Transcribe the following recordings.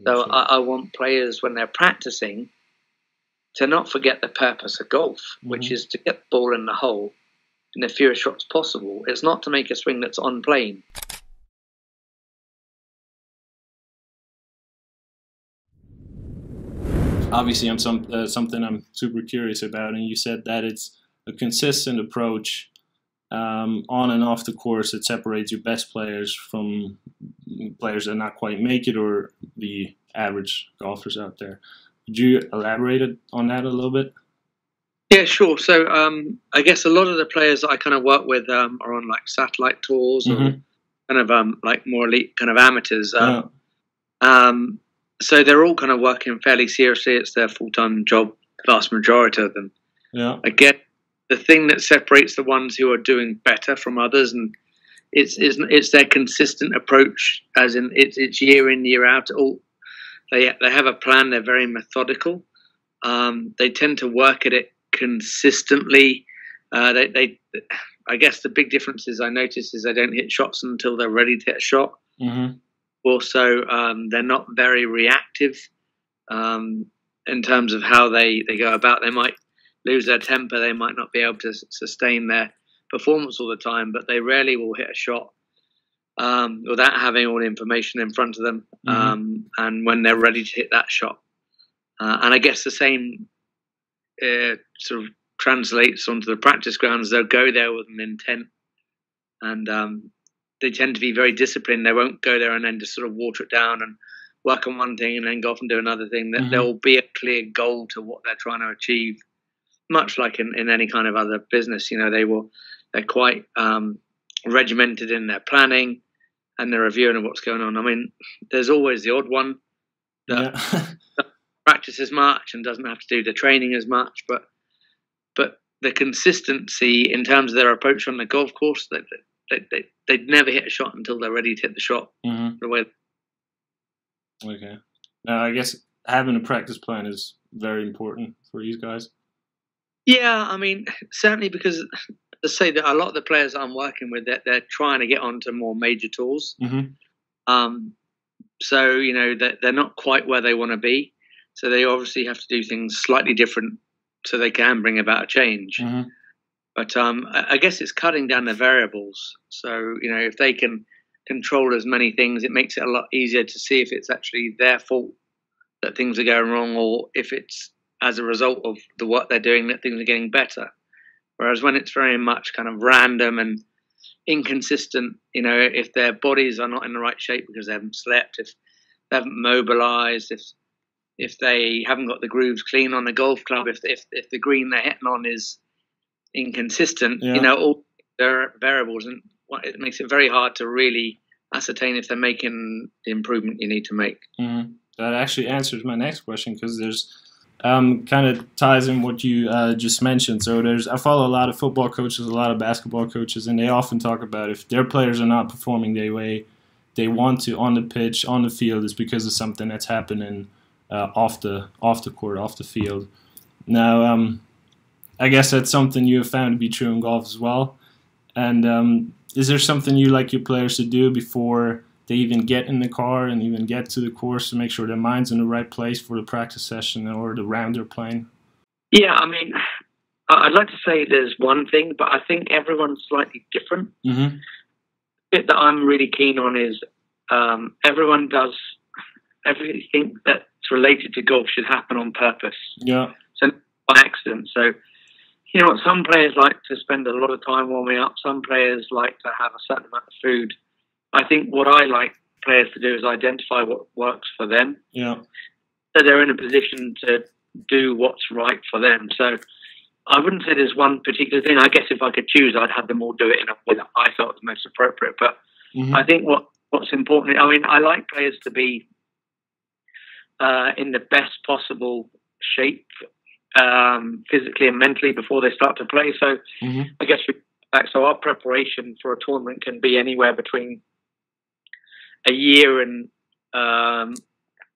So Sure. I want players, when they're practicing, to not forget the purpose of golf, which is to get the ball in the hole in the fewest shots possible. It's not to make a swing that's on plane. Obviously, I'm something I'm super curious about, and you said that it's a consistent approach on and off the course that separates your best players from players that not quite make it, or the average golfers out there. Could you elaborate on that a little bit? Yeah, sure. So I guess a lot of the players that I kind of work with are on like satellite tours or kind of like more elite kind of amateurs. So they're all kind of working fairly seriously. It's their full-time job, vast majority of them. Yeah. I get the thing that separates the ones who are doing better from others, and it's their consistent approach, as in it's year in, year out. They have a plan. They're very methodical. They tend to work at it consistently. I guess the big difference is I notice is they don't hit shots until they're ready to hit a shot. Also, they're not very reactive in terms of how they go about. They might lose their temper. They might not be able to sustain their performance all the time, but they rarely will hit a shot without having all the information in front of them. And when they're ready to hit that shot. And I guess the same sort of translates onto the practice grounds. They'll go there with an intent, and they tend to be very disciplined. They won't go there and then just sort of water it down and work on one thing and then go off and do another thing. There will be a clear goal to what they're trying to achieve, much like in any kind of other business. You know, they're quite regimented in their planning and their reviewing of what's going on. I mean, there's always the odd one that practices much and doesn't have to do the training as much, but the consistency in terms of their approach on the golf course, they'd never hit a shot until they're ready to hit the shot. Okay. Now, I guess having a practice plan is very important for you guys. Yeah, I mean, certainly, because let's say that a lot of the players I'm working with, they're trying to get onto more major tours. So, you know, they're not quite where they want to be. So they obviously have to do things slightly different so they can bring about a change. But I guess it's cutting down the variables. So, you know, if they can control as many things, it makes it a lot easier to see if it's actually their fault that things are going wrong, or if it's as a result of the work they're doing that things are getting better. Whereas when it's very much kind of random and inconsistent, you know, if their bodies are not in the right shape because they haven't slept, if they haven't mobilized, if they haven't got the grooves clean on the golf club, if the green they're hitting on is inconsistent, you know, all their variables, and it makes it very hard to really ascertain if they're making the improvement you need to make. That actually answers my next question, because there's kind of ties in what you just mentioned. So I follow a lot of football coaches, a lot of basketball coaches, and they often talk about if their players are not performing the way they want to on the pitch, on the field, is because of something that's happening off the court, off the field. Now, I guess that's something you have found to be true in golf as well. And is there something you like your players to do before they even get in the car and even get to the course to make sure their mind's in the right place for the practice session or the round they're playing? Yeah, I mean, I'd like to say there's one thing, but I think everyone's slightly different. The bit that I'm really keen on is everyone does everything that's related to golf should happen on purpose. Yeah. So by accident. So, you know what, some players like to spend a lot of time warming up. Some players like to have a certain amount of food. I think what I like players to do is identify what works for them. Yeah. So they're in a position to do what's right for them. So I wouldn't say there's one particular thing. I guess if I could choose, I'd have them all do it in a way that I thought was most appropriate. But I think what's important, I mean, I like players to be in the best possible shape physically and mentally before they start to play. So I guess so our preparation for a tournament can be anywhere between a year and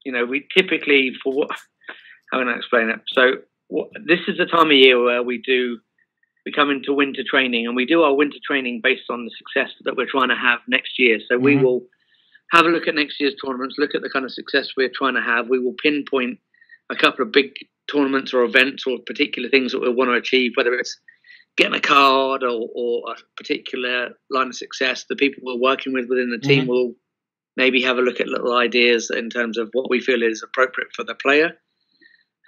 you know, we typically how can I explain it? So this is the time of year where we come into winter training, and we do our winter training based on the success that we're trying to have next year. So we will have a look at next year's tournaments, look at the kind of success we're trying to have. We will pinpoint a couple of big tournaments or events or particular things that we want to achieve, whether it's getting a card or a particular line of success. The people we're working with within the team will maybe have a look at little ideas in terms of what we feel is appropriate for the player.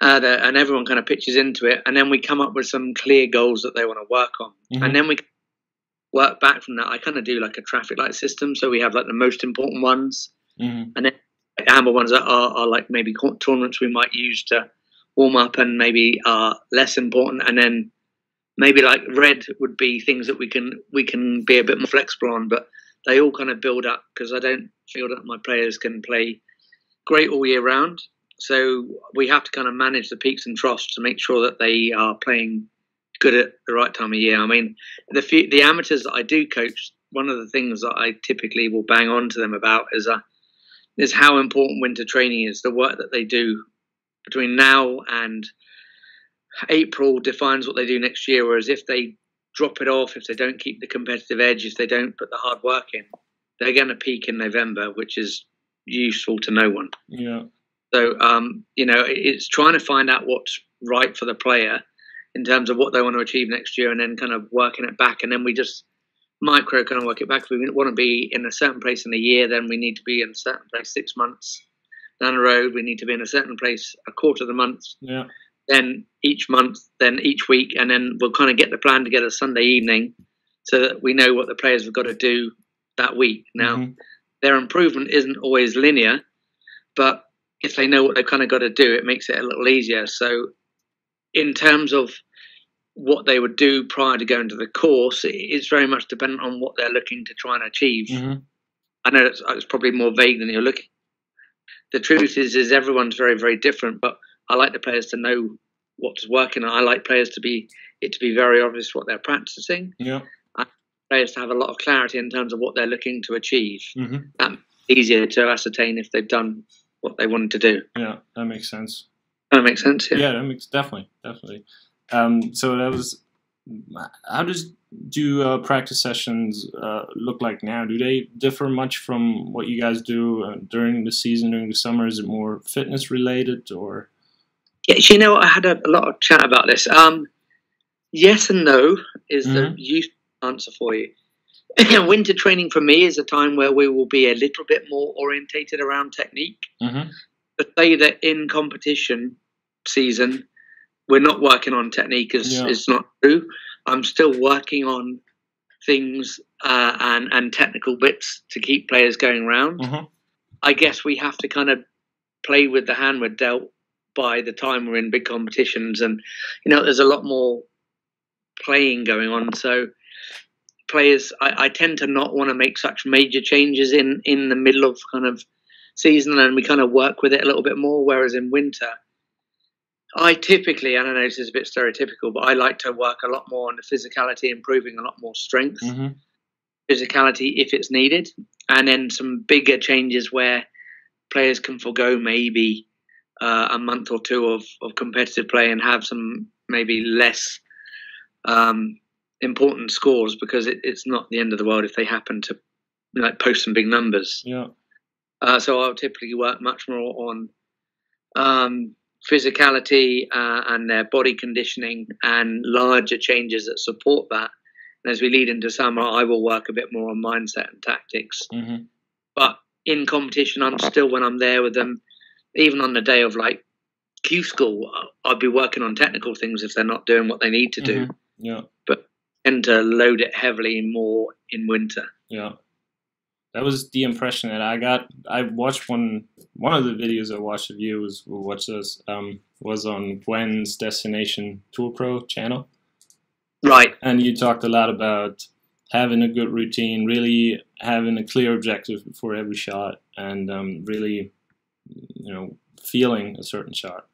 And everyone kind of pitches into it. And then we come up with some clear goals that they want to work on. And then we work back from that. I kind of do like a traffic light system. So we have like the most important ones. And then the amber ones are like maybe tournaments we might use to warm up and maybe are less important. And then maybe like red would be things that we can be a bit more flexible on. But they all kind of build up because I don't feel that my players can play great all year round. So we have to kind of manage the peaks and troughs to make sure that they are playing good at the right time of year. I mean, the amateurs that I do coach, one of the things that I typically will bang on to them about is how important winter training is. The work that they do between now and April defines what they do next year, whereas if they drop it off, if they don't keep the competitive edge, if they don't put the hard work in, they're going to peak in November, which is useful to no one. Yeah. So, it's trying to find out what's right for the player in terms of what they want to achieve next year and then kind of working it back. And then we just micro kind of work it back. If we want to be in a certain place in a year, then we need to be in a certain place 6 months down the road. We need to be in a certain place a quarter of the month. Yeah. Then each month, then each week. And then we'll kind of get the plan together Sunday evening so that we know what the players have got to do that week. Now, their improvement isn't always linear, but if they know what they've kind of got to do, it makes it a little easier. So in terms of what they would do prior to going to the course, it's very much dependent on what they're looking to try and achieve. I know it's probably more vague than you're looking. The truth is everyone's very, very different, but I like the players to know what's working. I like players to be very obvious what they're practicing. Yeah. I like players to have a lot of clarity in terms of what they're looking to achieve. That's easier to ascertain if they've done what they wanted to do. Yeah, that makes sense. That makes sense. Yeah, that makes definitely. So that was. How do practice sessions look like now? Do they differ much from what you guys do during the season, during the summer? Is it more fitness related or? Yeah, I had a lot of chat about this. Yes and no is the useful answer for you. Winter training for me is a time where we will be a little bit more orientated around technique. But say that in competition season, we're not working on technique is not true. I'm still working on things and technical bits to keep players going around. I guess we have to kind of play with the hand we're dealt by the time we're in big competitions. And, there's a lot more playing going on. So players, I tend to not want to make such major changes in the middle of kind of season, and we kind of work with it a little bit more. Whereas in winter, I typically, I don't know, this is a bit stereotypical, but I like to work a lot more on the physicality, improving a lot more strength, physicality if it's needed, and then some bigger changes where players can forego maybe a month or two of competitive play and have some maybe less important scores, because it's not the end of the world if they happen to post some big numbers. So I'll typically work much more on physicality and their body conditioning and larger changes that support that. And as we lead into summer, I will work a bit more on mindset and tactics. But in competition, I'm still, when I'm there with them, even on the day of like Q school, I'll be working on technical things if they're not doing what they need to do. But I tend to load it heavily more in winter. That was the impression that I got. I watched one of the videos I watched of you was on Gwen's Destination Tour Pro channel. Right. And you talked a lot about having a good routine, really having a clear objective for every shot, and really, feeling a certain shot,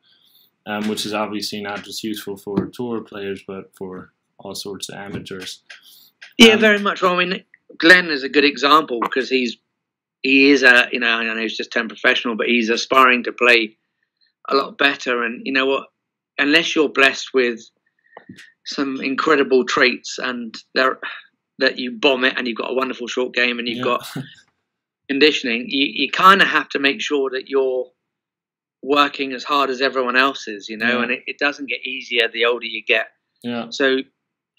which is obviously not just useful for tour players, but for all sorts of amateurs. Yeah, very much. Well, I mean, Glenn is a good example because he is I know he's just turned professional, but he's aspiring to play a lot better. And you know what? Unless you're blessed with some incredible traits and that you bomb it and you've got a wonderful short game and you've got conditioning, you kind of have to make sure that you're working as hard as everyone else is, you know, and it doesn't get easier the older you get. Yeah. So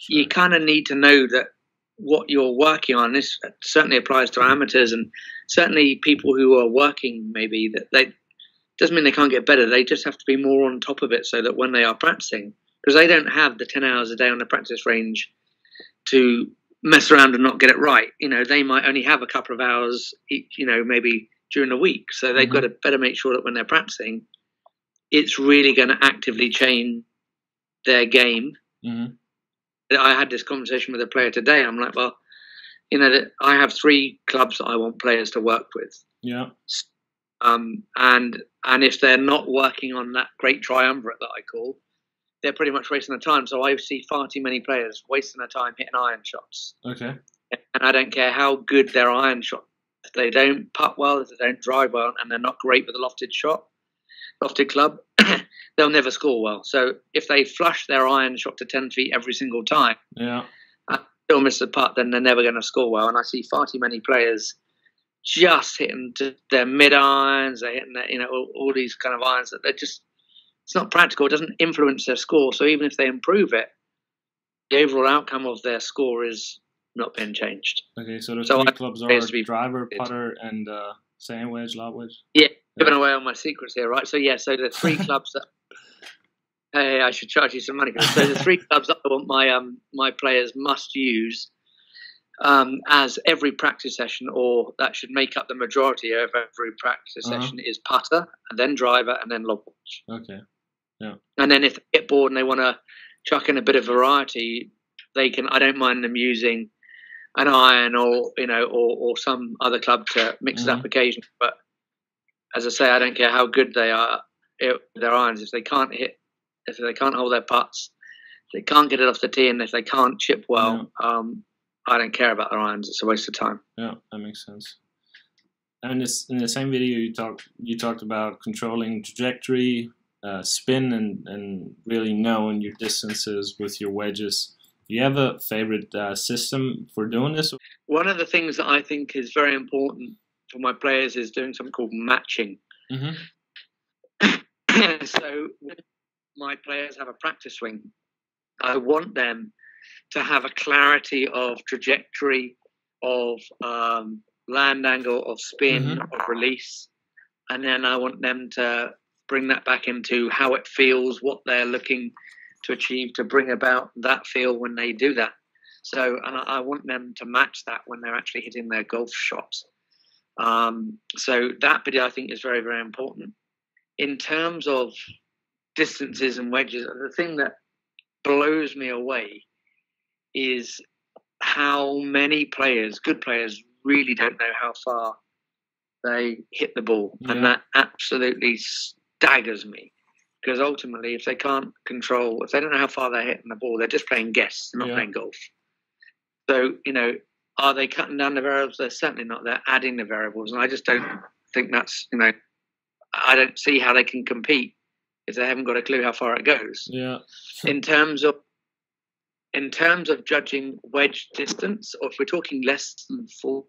you kind of need to know that what you're working on. This certainly applies to amateurs and certainly people who are working, maybe, that they doesn't mean they can't get better. They just have to be more on top of it so that when they are practicing, because they don't have the 10 hours a day on the practice range to mess around and not get it right. You know, they might only have a couple of hours each, you know, maybe during the week. So they've got to better make sure that when they're practicing, it's really going to actively change their game. I had this conversation with a player today. I'm like, well, you know, that I have 3 clubs that I want players to work with. Yeah. And if they're not working on that great triumvirate that I call, they're pretty much wasting their time. So I see far too many players wasting their time hitting iron shots. Okay. And I don't care how good their iron shot. If they don't putt well, if they don't drive well, and they're not great with a lofted club, they'll never score well. So if they flush their iron shot to 10 feet every single time, and still miss the putt, then they're never going to score well. And I see far too many players just hitting their mid irons, they're hitting their, you know, all these kind of irons that they're just, it's not practical. It doesn't influence their score. So even if they improve it, the overall outcome of their score is not being changed. Okay, so the 3 clubs are driver, putter, and sand wedge, lob wedge. Yeah, giving away all my secrets here, right? So so the 3 clubs that, hey, I should charge you some money. So the 3 clubs that I want my players must use as every practice session, or that should make up the majority of every practice session, is putter, and then driver, and then lob wedge. Okay. Yeah. And then if they get bored and they want to chuck in a bit of variety, they can. I don't mind them using an iron or, you know, or some other club to mix it up occasionally. But as I say, I don't care how good they are with their irons. If they can't hit, if they can't hold their putts, if they can't get it off the tee, and if they can't chip well, I don't care about their irons. It's a waste of time. Yeah, that makes sense. And in the same video, you talked about controlling trajectory, spin, and really knowing your distances with your wedges. Do you have a favorite system for doing this? One of the things that I think is very important for my players is doing something called matching. So when my players have a practice swing, I want them to have a clarity of trajectory, of land angle, of spin, of release. And then I want them to bring that back into how it feels, what they're looking to achieve to bring about that feel when they do that. So, and I want them to match that when they're actually hitting their golf shots. So that bit I think is very, very important. In terms of distances and wedges, the thing that blows me away is how many players, good players, really don't know how far they hit the ball. And that absolutely staggers me. Because ultimately, if they can't control, if they don't know how far they're hitting the ball, they're just playing guess, they're not playing golf. So, you know, are they cutting down the variables? They're certainly not. They're adding the variables. And I just don't think that's, you know, I don't see how they can compete if they haven't got a clue how far it goes. Yeah. In terms of judging wedge distance, or if we're talking less than full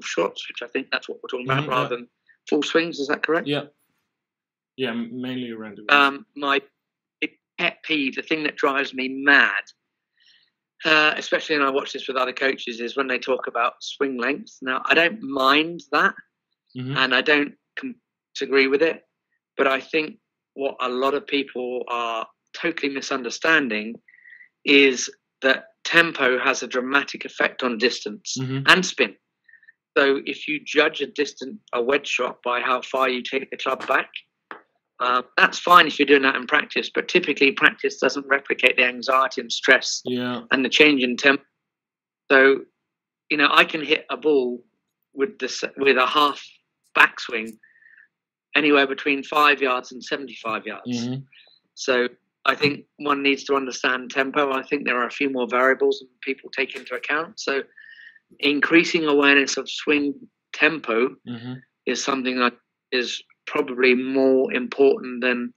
shots, which I think that's what we're talking about, rather than full swings, is that correct? Yeah. Yeah, mainly around the wedge. My pet peeve, the thing that drives me mad, especially when I watch this with other coaches, is when they talk about swing length. Now, I don't mind that, and I don't disagree with it, but I think what a lot of people are totally misunderstanding is that tempo has a dramatic effect on distance and spin. So if you judge a wedge shot by how far you take the club back, that's fine if you're doing that in practice, but typically practice doesn't replicate the anxiety and stress and the change in tempo. So, you know, I can hit a ball with a half backswing anywhere between 5 yards and 75 yards. So I think one needs to understand tempo. I think there are a few more variables that people take into account. So increasing awareness of swing tempo is something that is probably more important than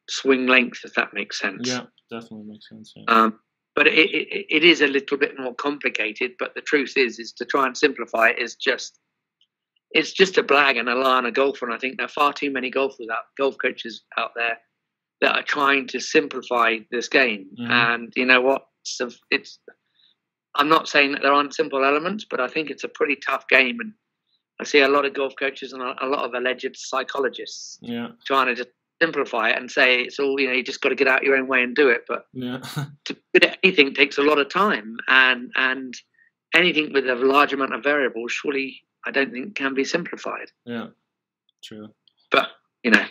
swing length, if that makes sense. Yeah, definitely makes sense. Yeah. But it is a little bit more complicated. But the truth is to try and simplify it is just it's just a blag and a lie on a golfer. And I think there are far too many golf coaches out there that are trying to simplify this game. Mm-hmm. And you know what? I'm not saying that there aren't simple elements, but I think it's a pretty tough game. And I see a lot of golf coaches and a lot of alleged psychologists trying to just simplify it and say it's all, you just got to get out your own way and do it. But to do anything takes a lot of time, and anything with a large amount of variables, surely I don't think can be simplified. Yeah, true. But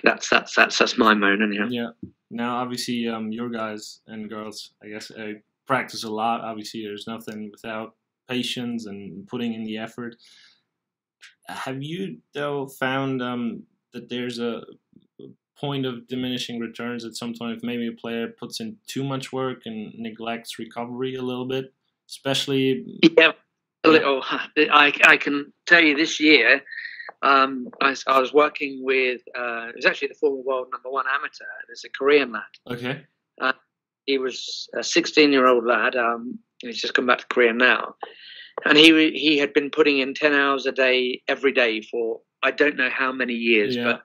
that's my moan, anyhow. Yeah. Now, obviously, your guys and girls, I guess, practice a lot. Obviously, there's nothing without patience and putting in the effort. Have you, though, found that there's a point of diminishing returns at some point if maybe a player puts in too much work and neglects recovery a little bit, especially? Yeah, a little. I can tell you this year, I was working with, it was actually the former world #1 amateur. There's a Korean lad. Okay. He was a 16-year-old lad. He's just come back to Korea now. And he had been putting in 10 hours a day every day for I don't know how many years. But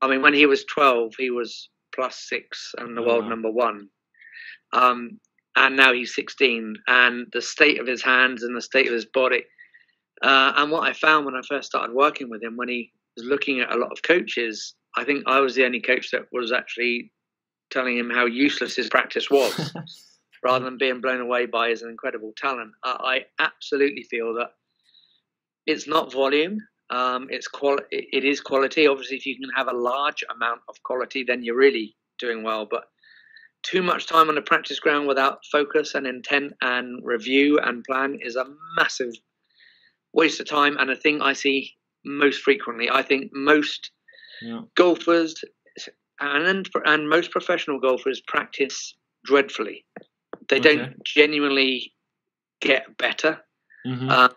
I mean, when he was 12, he was +6 and the world #1. And now he's 16. And the state of his hands and the state of his body. And what I found when I first started working with him, when he was looking at a lot of coaches, I think I was the only coach that was actually telling him how useless his practice was. Rather than being blown away by his incredible talent. I absolutely feel that it's not volume, it's quality. It is quality. Obviously, if you can have a large amount of quality, then you're really doing well. But too much time on the practice ground without focus and intent and review and plan is a massive waste of time, and a thing I see most frequently. I think most golfers and most professional golfers practice dreadfully. They don't genuinely get better. Mm-hmm.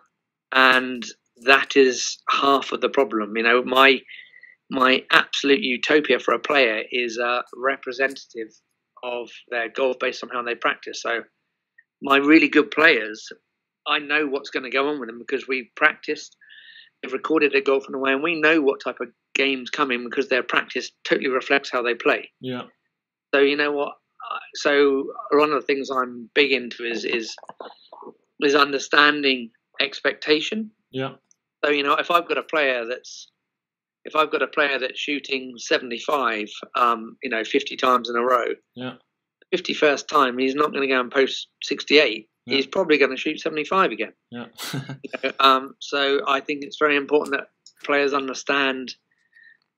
And that is half of the problem. My absolute utopia for a player is representative of their golf based on how they practice. So my really good players, I know what's going to go on with them because we've practiced, we've recorded their golf in a way, and we know what type of games come in because their practice totally reflects how they play. Yeah. So you know what? So one of the things I'm big into is understanding expectation. Yeah. So if I've got a player that's shooting 75, 50 times in a row. Yeah. 51st time, he's not going to go and post 68. Yeah. He's probably going to shoot 75 again. Yeah. So I think it's very important that players understand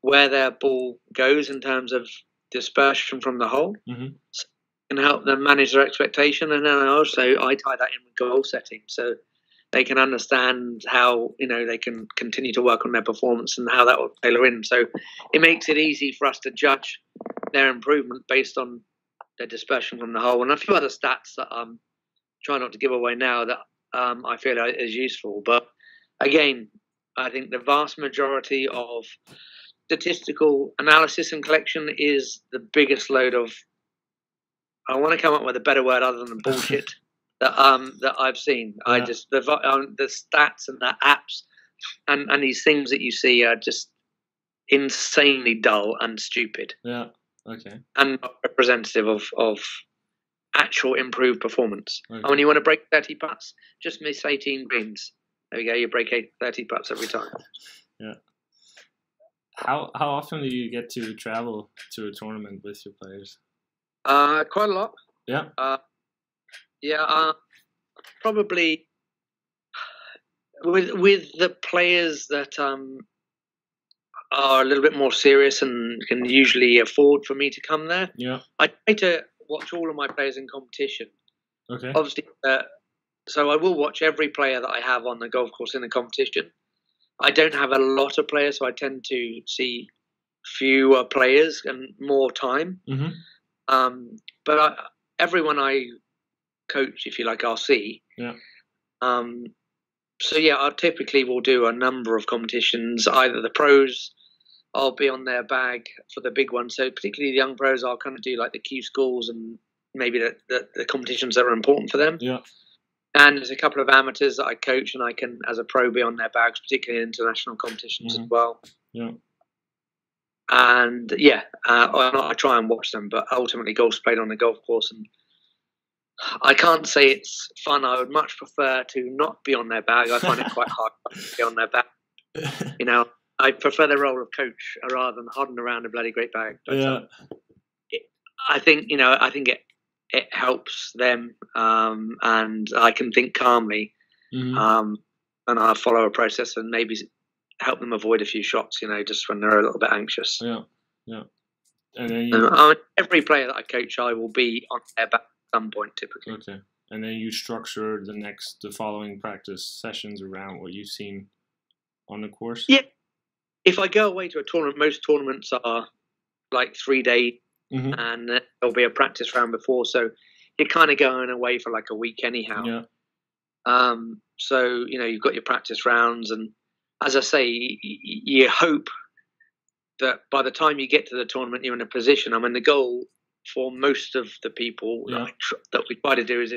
where their ball goes in terms of dispersion from the hole, and help them manage their expectation. And then also I tie that in with goal setting, so they can understand how they can continue to work on their performance and how that will tailor in. So it makes it easy for us to judge their improvement based on their dispersion from the hole, and a few other stats that I'm trying not to give away now that I feel is useful. But again, I think the vast majority of statistical analysis and collection is the biggest load of, I want to come up with a better word other than bullshit that I've seen. Yeah. I just the stats and the apps and these things that you see are just insanely dull and stupid. Yeah. Okay. And not representative of actual improved performance. Okay. And when you want to break 30 putts, just miss 18 greens. There you go. You break 30 putts every time. Yeah. How often do you get to travel to a tournament with your players? Quite a lot. Yeah. Probably with the players that are a little bit more serious and can usually afford for me to come there. Yeah. I try to watch all of my players in competition. Okay. Obviously, so I will watch every player that I have on the golf course in the competition. I don't have a lot of players, so I tend to see fewer players and more time. Mm-hmm. But everyone I coach, if you like, I'll see. Yeah. So yeah, I typically will do a number of competitions. Either the pros, I'll be on their bag for the big ones. So particularly the young pros, I'll kind of do like the Q schools and maybe the competitions that are important for them. Yeah. And there's a couple of amateurs that I coach, and I can, as a pro, be on their bags, particularly in international competitions as well. Yeah. And yeah, I try and watch them, but ultimately golf's played on the golf course, and I can't say it's fun. I would much prefer to not be on their bag. I find it quite hard to be on their bag. You know, I prefer the role of coach rather than hodding around a bloody great bag. But, I think it helps them, and I can think calmly, and I follow a process and maybe help them avoid a few shots. You know, just when they're a little bit anxious. Yeah, yeah. And then every player that I coach, I will be on their back at some point, typically. Okay, and then you structure the following practice sessions around what you've seen on the course. Yeah, if I go away to a tournament, most tournaments are like 3 days, and there'll be a practice round before, so you're kind of going away for like a week anyhow. Yeah. So you know you've got your practice rounds, and as I say, you hope that by the time you get to the tournament, you're in a position. I mean, the goal for most of the people that we try to do is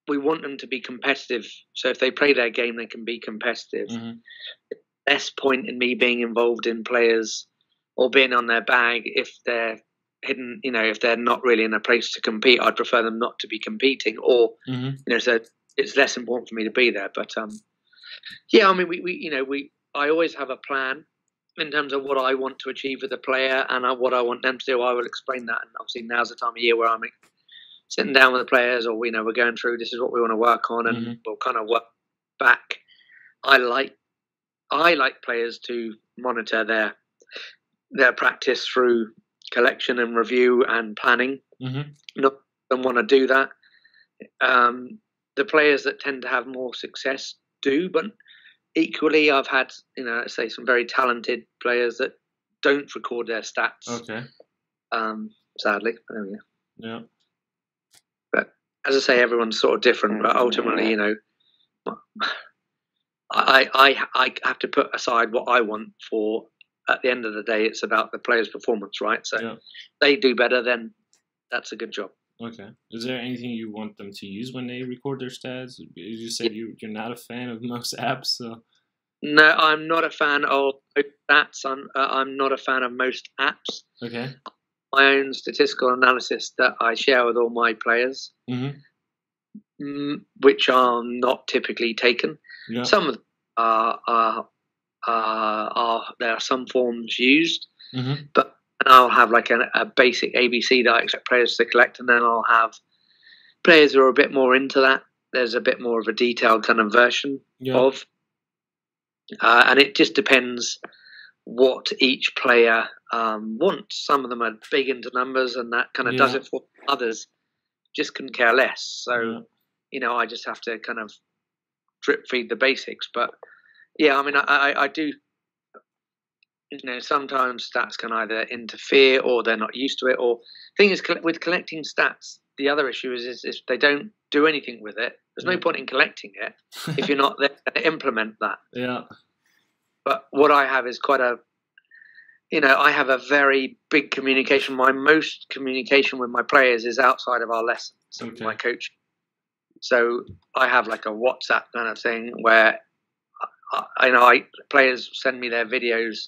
we want them to be competitive. So if they play their game, they can be competitive. Less point in me being involved in players or being on their bag if they're hidden. You know, if they're not really in a place to compete, I'd prefer them not to be competing. Or you know, so it's less important for me to be there. But yeah, I mean, I always have a plan in terms of what I want to achieve with the player and what I want them to do. I will explain that, and obviously now's the time of year where I'm sitting down with the players, or we're going through, this is what we want to work on, and we'll kind of work back. I like players to monitor their practice through collection and review and planning. Not them want to do that. The players that tend to have more success do, but equally, I've had, say some very talented players that don't record their stats. Okay. Sadly, there we go. Yeah. But as I say, everyone's sort of different. But ultimately, I have to put aside what I want for. At the end of the day, it's about the player's performance, right? So if they do better, then that's a good job. Okay. Is there anything you want them to use when they record their stats? You said you're not a fan of most apps, so. No, I'm not a fan of stats. I'm not a fan of most apps. Okay. My own statistical analysis that I share with all my players, which are not typically taken. Yeah. Some of them there are some forms used, but. And I'll have like a basic ABC that I expect players to collect, and then I'll have players who are a bit more into that. There's a bit more of a detailed kind of version of, and it just depends what each player wants. Some of them are big into numbers, and that kind of does it for others. Just couldn't care less. So, I just have to kind of drip feed the basics. But yeah, I mean, I do. Sometimes stats can either interfere or they're not used to it. Or thing is, with collecting stats, the other issue is if they don't do anything with it, there's no point in collecting it if you're not there to implement that. Yeah. But what I have is quite I have a very big communication. My most communication with my players is outside of our lessons, my coach. So I have like a WhatsApp kind of thing where players send me their videos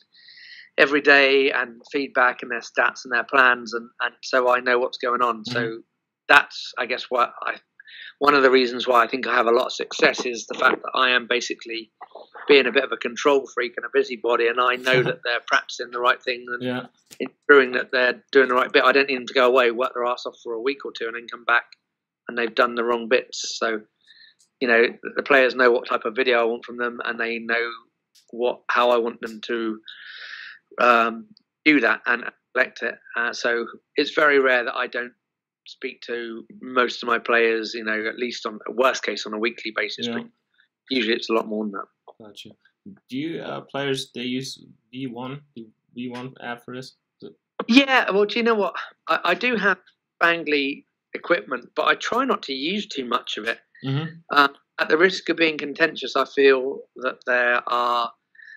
every day and feedback and their stats and their plans, and so I know what's going on. So that's, I guess, one of the reasons why I think I have a lot of success is the fact that I am basically being a bit of a control freak and a busybody, and I know that they're practicing the right thing and ensuring that they're doing the right bit. I don't need them to go away, work their ass off for a week or two, and then come back and they've done the wrong bits. So, the players know what type of video I want from them, and they know how I want them to do that and collect it. So it's very rare that I don't speak to most of my players, at least on worst case on a weekly basis. But usually it's a lot more than that. Gotcha. Do you players, they use V1 app for this? Yeah, well, do you know what? I do have Bangly equipment, but I try not to use too much of it. At the risk of being contentious, I feel that there are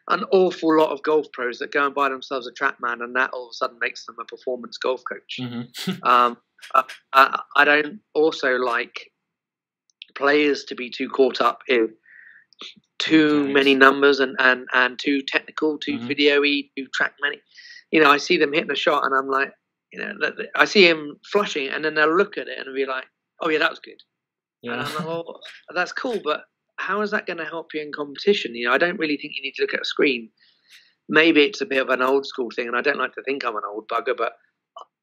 an awful lot of golf pros that go and buy themselves a TrackMan, and that all of a sudden makes them a performance golf coach. I don't also like players to be too caught up in too many numbers and too technical, too video-y, too trackman-y. You know, I see them hitting a shot and I'm like, you know, I see him flushing and then they'll look at it and they'll be like, oh yeah, that was good. Yeah. And I'm like, well, that's cool, but how is that going to help you in competition? You know, I don't really think you need to look at a screen. Maybe it's a bit of an old school thing, and I don't like to think I'm an old bugger, but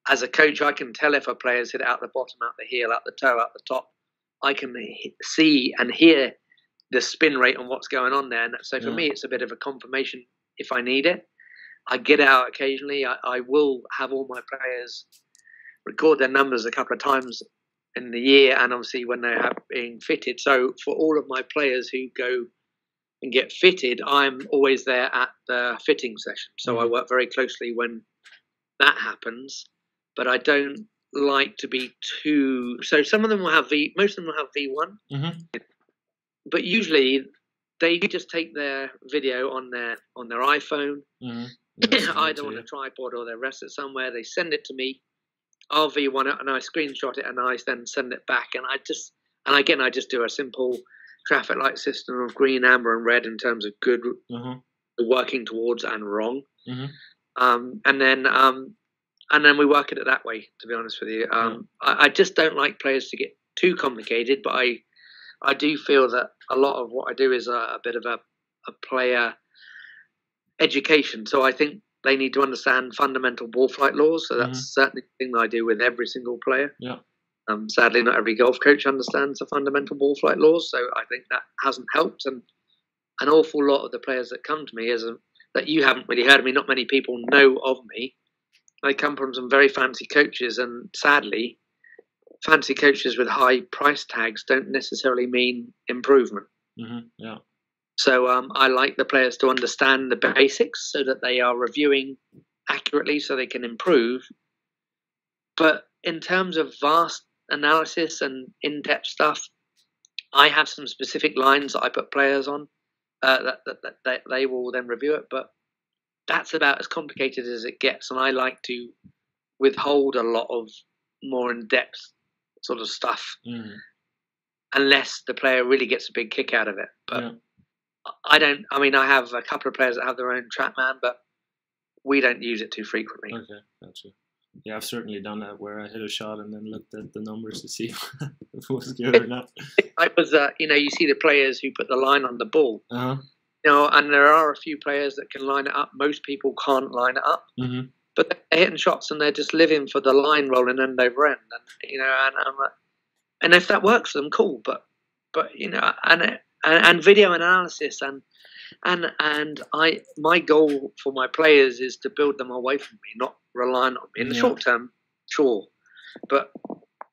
as a coach, I can tell if a player's hit it out the bottom, out the heel, out the toe, out the top. I can see and hear the spin rate on what's going on there. And so for me, it's a bit of a confirmation if I need it. I get out occasionally. I will have all my players record their numbers a couple of times in the year, and obviously when they're being fitted. So for all of my players who go and get fitted, I'm always there at the fitting session. So I work very closely when that happens, but I don't like to be too. So some of them will have most of them will have V1, but usually they just take their video on their iPhone, either on a tripod or they rest it somewhere. They send it to me. I'll V1 it and I screenshot it and I then send it back. And I just do a simple traffic light system of green, amber, and red in terms of good, working towards, and wrong. And then we work it that way. To be honest with you, I just don't like players to get too complicated. But I do feel that a lot of what I do is a bit of a player education. So I think they need to understand fundamental ball flight laws. So that's certainly the thing that I do with every single player. Sadly, not every golf coach understands the fundamental ball flight laws. So I think that hasn't helped. And an awful lot of the players that come to me that you haven't really heard of me, not many people know of me. They come from some very fancy coaches. And sadly, fancy coaches with high price tags don't necessarily mean improvement. So I like the players to understand the basics so that they are reviewing accurately so they can improve. But in terms of vast analysis and in-depth stuff, I have some specific lines that I put players on that they will then review it. But that's about as complicated as it gets. And I like to withhold a lot of more in-depth sort of stuff unless the player really gets a big kick out of it. But I have a couple of players that have their own TrackMan, but we don't use it too frequently. Okay, gotcha. Yeah, I've certainly done that where I hit a shot and then looked at the numbers to see if it was good or not. I was, you see the players who put the line on the ball. You know, and there are a few players that can line it up. Most people can't line it up, but they're hitting shots and they're just living for the line rolling end over end. And you know, and if that works for them, cool. But you know, and video analysis and my goal for my players is to build them away from me, not relying on me. In the short term, sure, but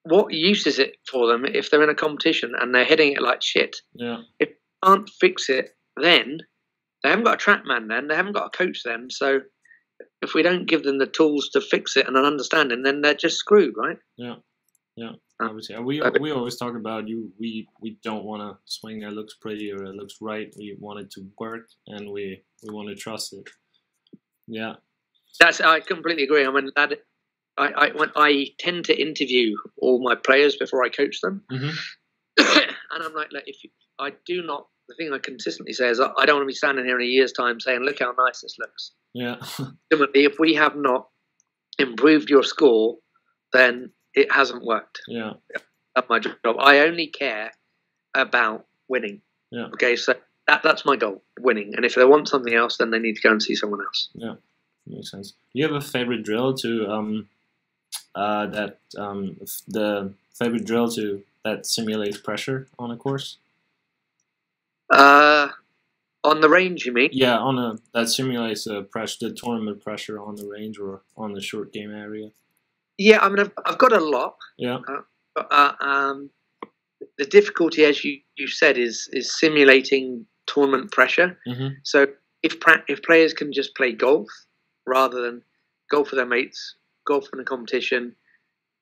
what use is it for them if they're in a competition and they're hitting it like shit? If they can't fix it, then they haven't got a TrackMan. Then they haven't got a coach. Then so if we don't give them the tools to fix it and an understanding, then they're just screwed, right? Obviously, we always talk about we don't want to swing that looks pretty or it looks right. We want it to work and we want to trust it. I completely agree. I mean, when I tend to interview all my players before I coach them, and I'm like the thing I consistently say is I don't want to be standing here in a year's time saying, look how nice this looks. Similarly, if we have not improved your score, then it hasn't worked. That's my job. I only care about winning. Okay, so that's my goal, winning. And if they want something else, then they need to go and see someone else. Makes sense. Do you have a favorite drill the favorite drill that simulates pressure on a course? On the range, you mean? Yeah, that simulates the tournament pressure on the range or on the short game area. Yeah, I mean, I've got a lot. The difficulty, as you said, is simulating tournament pressure. So if players can just play golf rather than golf with their mates, golf in a competition,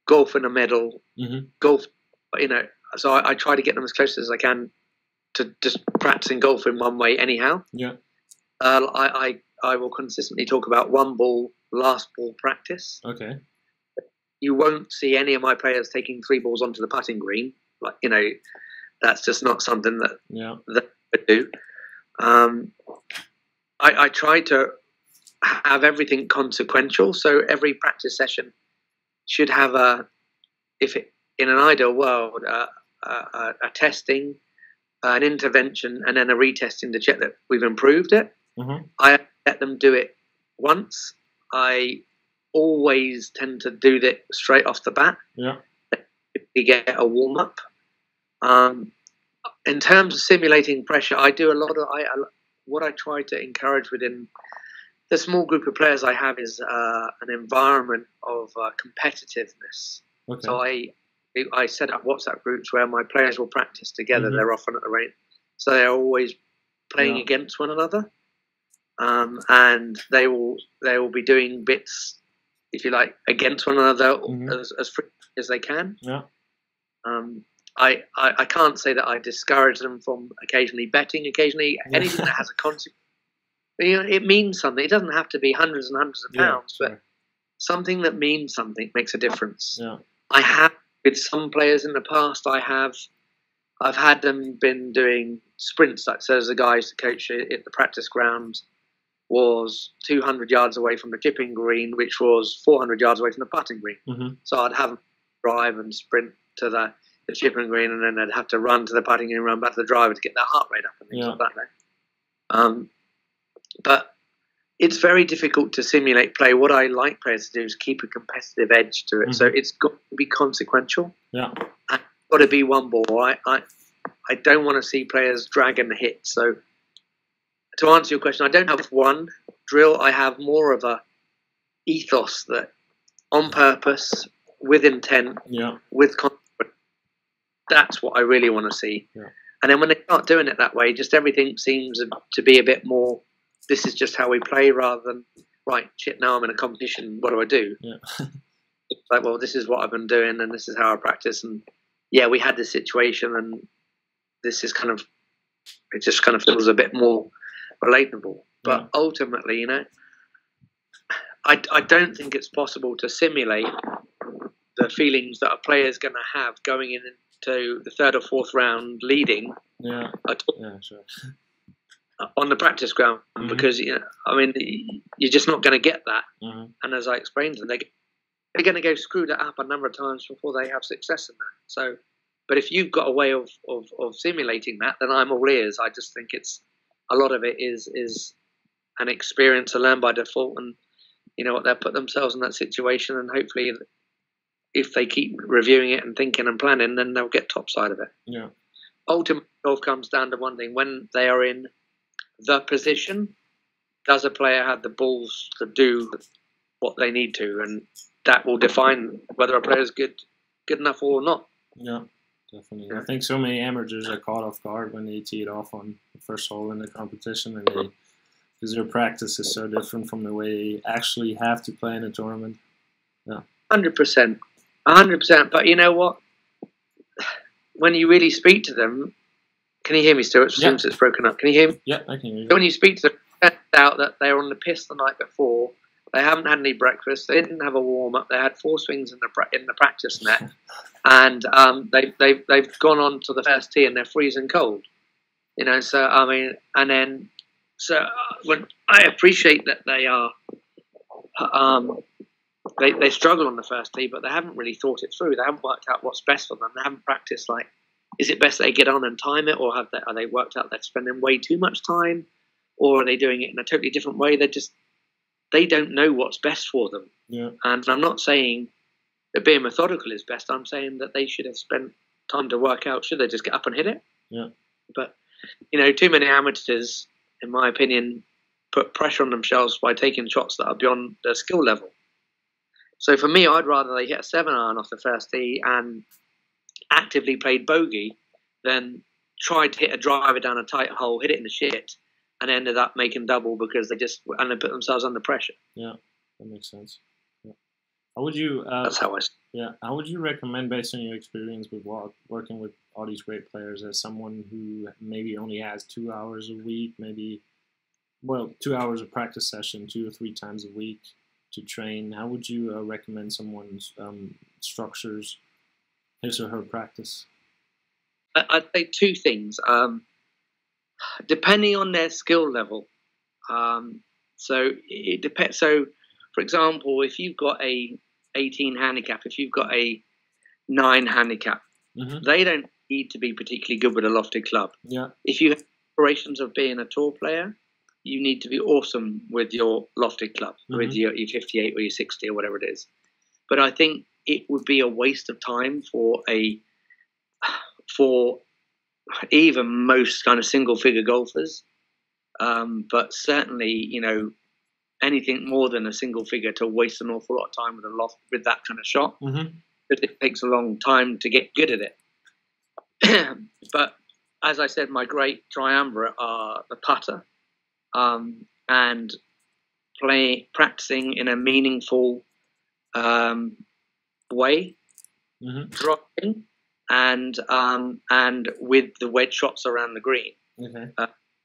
golf in a medal, golf, you know. So I try to get them as close as I can to just practicing golf in one way anyhow. I will consistently talk about one ball, last ball practice. Okay. You won't see any of my players taking 3 balls onto the putting green. Like, you know, that's just not something that yeah. I do. I try to have everything consequential, so every practice session should have in an ideal world, a testing, an intervention, and then a retesting to check that we've improved it. Mm-hmm. I let them do it once. I always tend to do that straight off the bat. Yeah. You get a warm up. In terms of simulating pressure, I do a lot of. What I try to encourage within the small group of players I have is an environment of competitiveness. Okay. So I set up WhatsApp groups where my players will practice together. Mm-hmm. They're often at the range, so they're always playing against one another, and they will be doing bits, if you like, against one another as free as they can. Yeah. I can't say that I discourage them from occasionally betting. Occasionally, anything that has a consequence. It means something. It doesn't have to be hundreds and hundreds of pounds, but something that means something makes a difference. Yeah. I have with some players in the past. I've had them been doing sprints. So there's a guy to coach at the practice ground was 200 yards away from the chipping green, which was 400 yards away from the putting green. Mm-hmm. So I'd have them drive and sprint to the chipping green, and then they'd have to run to the putting green and run back to the driver to get their heart rate up and things like that. But it's very difficult to simulate play. What I like players to do is keep a competitive edge to it. Mm-hmm. So it's got to be consequential. Yeah. And it's got to be one ball. I don't want to see players drag and hit. So to answer your question, I don't have one drill. I have more of a ethos that on purpose, with intent, with consequence. That's what I really want to see. Yeah. And then when they start doing it that way, just everything seems to be a bit more, this is just how we play, rather than, right, shit, now I'm in a competition, what do I do? Yeah. It's like, well, this is what I've been doing and this is how I practice. And yeah, we had this situation and this is it just kind of feels a bit more relatable. But ultimately, I don't think it's possible to simulate the feelings that a player is going to have going into the third or fourth round leading. Yeah, sure. On the practice ground, because you're just not going to get that. And as I explained to them, they're going to go screw that up a number of times before they have success in that. So, but if you've got a way of simulating that, then I'm all ears. I just think it's a lot of it is an experience to learn by default, and they'll put themselves in that situation, and hopefully, if they keep reviewing it and thinking and planning, then they'll get top side of it. Yeah. Ultimately, it all comes down to one thing: when they are in the position, does a player have the balls to do what they need to, and that will define whether a player is good enough or not. Yeah, definitely. Yeah. I think so many amateurs are caught off guard when they tee it off on the first hole in the competition, and because their practice is so different from the way they actually have to play in a tournament. Yeah, 100%. But you know what? When you really speak to them, can you hear me still? It seems it's broken up. Can you hear me? Yeah, I can hear you. When you speak to them, it turns out that they were on the piss the night before. They haven't had any breakfast. They didn't have a warm up. They had 4 swings in the practice net, and they've gone on to the first tee and they're freezing cold. So when I appreciate that they are. They struggle on the first tee, but they haven't really thought it through. They haven't worked out what's best for them. They haven't practiced, like, is it best they get on and time it, or are they worked out they're spending way too much time, or are they doing it in a totally different way? They don't know what's best for them. Yeah. And I'm not saying that being methodical is best. I'm saying that they should have spent time to work out, should they just get up and hit it? Yeah. But, too many amateurs, in my opinion, put pressure on themselves by taking shots that are beyond their skill level. So for me, I'd rather they hit a 7-iron off the first tee and actively played bogey than tried to hit a driver down a tight hole, hit it in the shit, and ended up making double because they put themselves under pressure. Yeah, that makes sense. Yeah. How would you? That's how I. Yeah, how would you recommend, based on your experience with working with all these great players, as someone who maybe only has 2 hours a week, 2 hours of practice session 2 or 3 times a week to train? How would you recommend someone structures his or her practice? I'd say two things. Depending on their skill level. So it depends. So, for example, if you've got a 18 handicap, if you've got a 9 handicap, they don't need to be particularly good with a lofted club. Yeah. If you have aspirations of being a tour player, you need to be awesome with your lofted club, with your 58 or your 60 or whatever it is. But I think it would be a waste of time for even most kind of single figure golfers. But certainly, you know, anything more than a single figure to waste an awful lot of time with that kind of shot. But it takes a long time to get good at it. But as I said, my great triumvirate are the putter, and practicing in a meaningful way, dropping, and with the wedge shots around the green.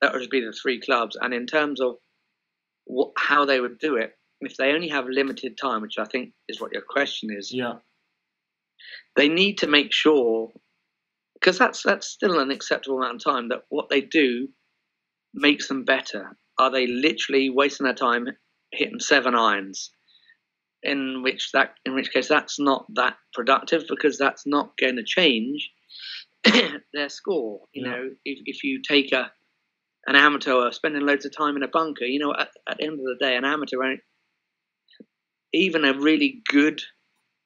That would be the 3 clubs. And in terms of how they would do it, if they only have limited time, which I think is what your question is, they need to make sure, because that's still an acceptable amount of time, that what they do makes them better. Are they literally wasting their time hitting 7 irons? In which case that's not that productive, because that's not going to change their score. You know, if you take an amateur spending loads of time in a bunker, you know, at the end of the day, an amateur, even a really good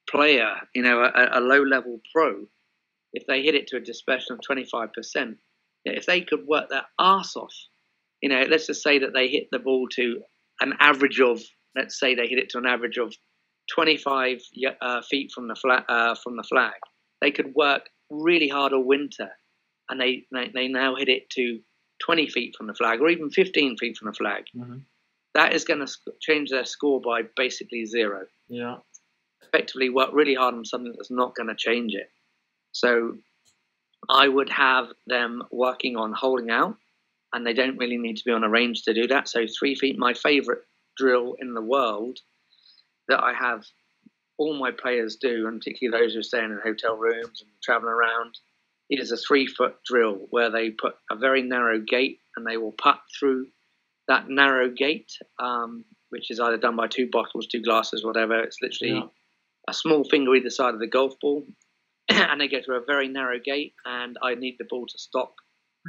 player, you know, a low-level pro, if they hit it to a dispersion of 25%, if they could work their arse off, you know, let's just say that they hit the ball to an average of, let's say they hit it to an average of 25 feet from the flag. They could work really hard all winter, and they now hit it to 20 feet from the flag, or even 15 feet from the flag. That is going to change their score by basically 0. Yeah. Effectively work really hard on something that's not going to change it. So I would have them working on holding out, and they don't really need to be on a range to do that. So 3 feet, my favorite drill in the world that I have all my players do, and particularly those who are staying in hotel rooms and traveling around, is a 3-foot drill where they put a very narrow gate and they will putt through that narrow gate, which is either done by 2 bottles, 2 glasses, whatever. It's literally a small finger either side of the golf ball, and they go through a very narrow gate, and I need the ball to stop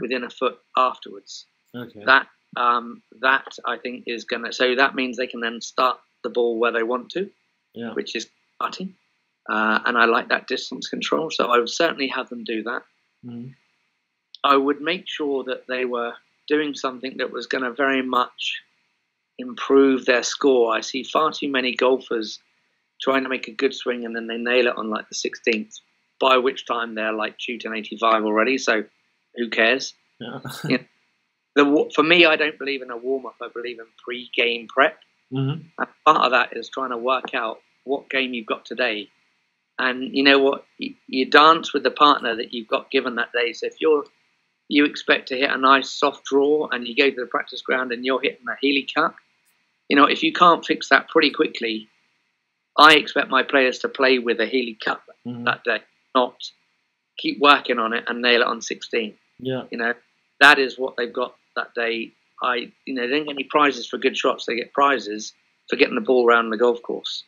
within a foot afterwards. That I think is going to, so that means they can then start the ball where they want to, which is putting. And I like that distance control, so I would certainly have them do that. I would make sure that they were doing something that was going to very much improve their score. I see far too many golfers trying to make a good swing and then they nail it on like the 16th, by which time they're like shooting 85 already, so who cares? You know, for me, I don't believe in a warm-up. I believe in pre-game prep. And part of that is trying to work out what game you've got today. And you know what? You dance with the partner that you've got given that day. So if you expect to hit a nice soft draw and you go to the practice ground and you're hitting a Healy cut, you know, if you can't fix that pretty quickly, I expect my players to play with a Healy cut that day, not keep working on it and nail it on 16. You know, that is what they've got that day. They don't get any prizes for good shots. They get prizes for getting the ball around the golf course.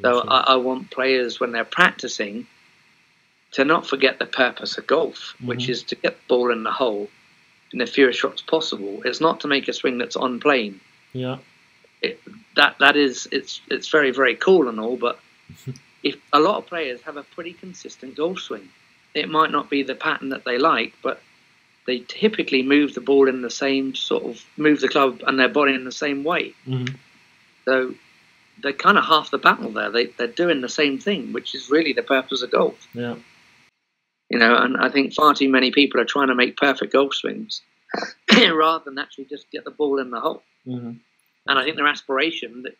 So I want players, when they're practicing, to not forget the purpose of golf, which is to get the ball in the hole in the fewest shots possible. It's not to make a swing that's on plane. It's very, very cool and all, but if a lot of players have a pretty consistent golf swing, it might not be the pattern that they like, but they typically move the ball in the same sort of, move the club and their body in the same way. So they're kind of half the battle there. They're doing the same thing, which is really the purpose of golf. You know, and I think far too many people are trying to make perfect golf swings rather than actually just get the ball in the hole. And I think their aspiration, that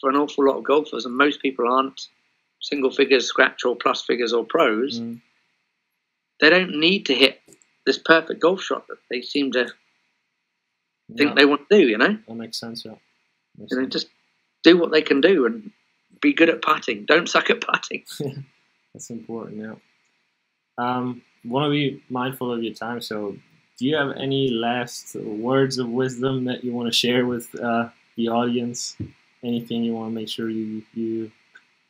for an awful lot of golfers, and most people aren't single figures, scratch or plus figures or pros, they don't need to hit this perfect golf shot that they seem to think they want to do, you know? That makes sense, Just do what they can do and be good at putting. Don't suck at putting. That's important, Want to be mindful of your time. So, do you have any last words of wisdom that you want to share with the audience? Anything you want to make sure you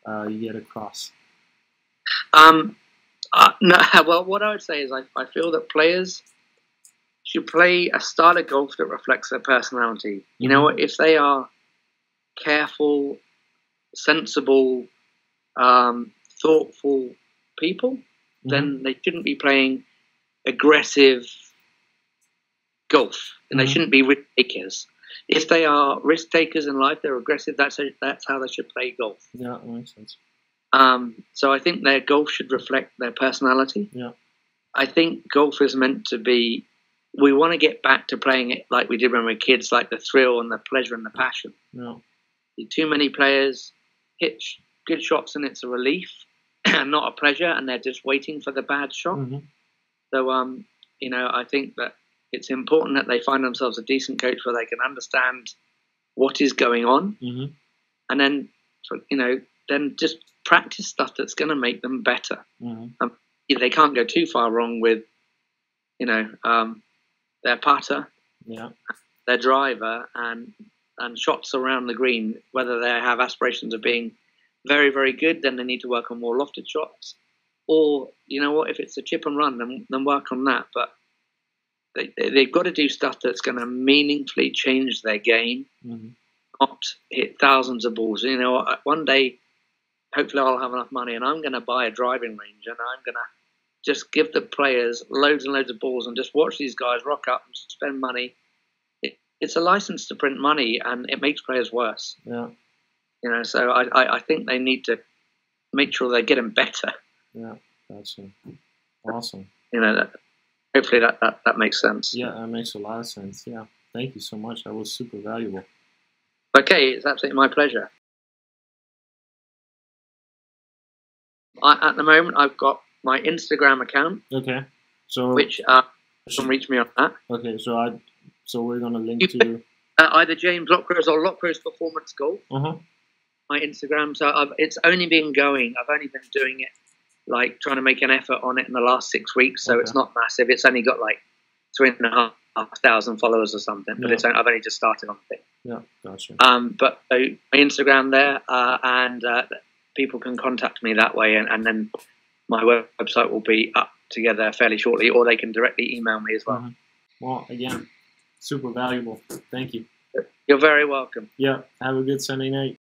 get across? No, well, what I would say is I feel that players should play a style of golf that reflects their personality. You know, if they are careful, sensible, thoughtful people, then they shouldn't be playing aggressive golf, and they shouldn't be risk takers. If they are risk takers in life, they're aggressive. That's how they should play golf. Yeah, that makes sense. So I think their golf should reflect their personality. Yeah. I think golf is meant to be. We want to get back to playing it like we did when we were kids, like the thrill and the pleasure and the passion. Yeah. Too many players hit good shots and it's a relief and not a pleasure, and they're just waiting for the bad shot. So, you know, I think that it's important that they find themselves a decent coach where they can understand what is going on, and then, you know, then just practice stuff that's going to make them better. They can't go too far wrong with, you know, their putter, their driver, and shots around the green. Whether they have aspirations of being very, very good, then they need to work on more lofted shots. Or, you know what, if it's a chip and run, then work on that. But they've got to do stuff that's going to meaningfully change their game, not hit thousands of balls. You know, one day, hopefully I'll have enough money and I'm going to buy a driving range, and I'm going to just give the players loads and loads of balls and just watch these guys rock up and spend money. It's a license to print money, and it makes players worse. Yeah. You know, so I think they need to make sure they're getting better. Yeah, gotcha. Awesome. You know, hopefully that makes sense. Yeah, that makes a lot of sense. Yeah. Thank you so much. That was super valuable. Okay, it's absolutely my pleasure. At the moment, I've got my Instagram account. Okay. So which you can reach me on that. Okay, so we're gonna link to either James Lockrose or Lockrose Performance Golf. My Instagram. So it's only been going. I've only been doing it, like trying to make an effort on it in the last 6 weeks. So it's not massive. It's only got like 3,500 followers or something. But I've only just started on it. Yeah, gotcha. But my Instagram there, and people can contact me that way, and then my website will be up together fairly shortly, or they can directly email me as well. Well, again, super valuable. Thank you. You're very welcome. Yeah, have a good Sunday night.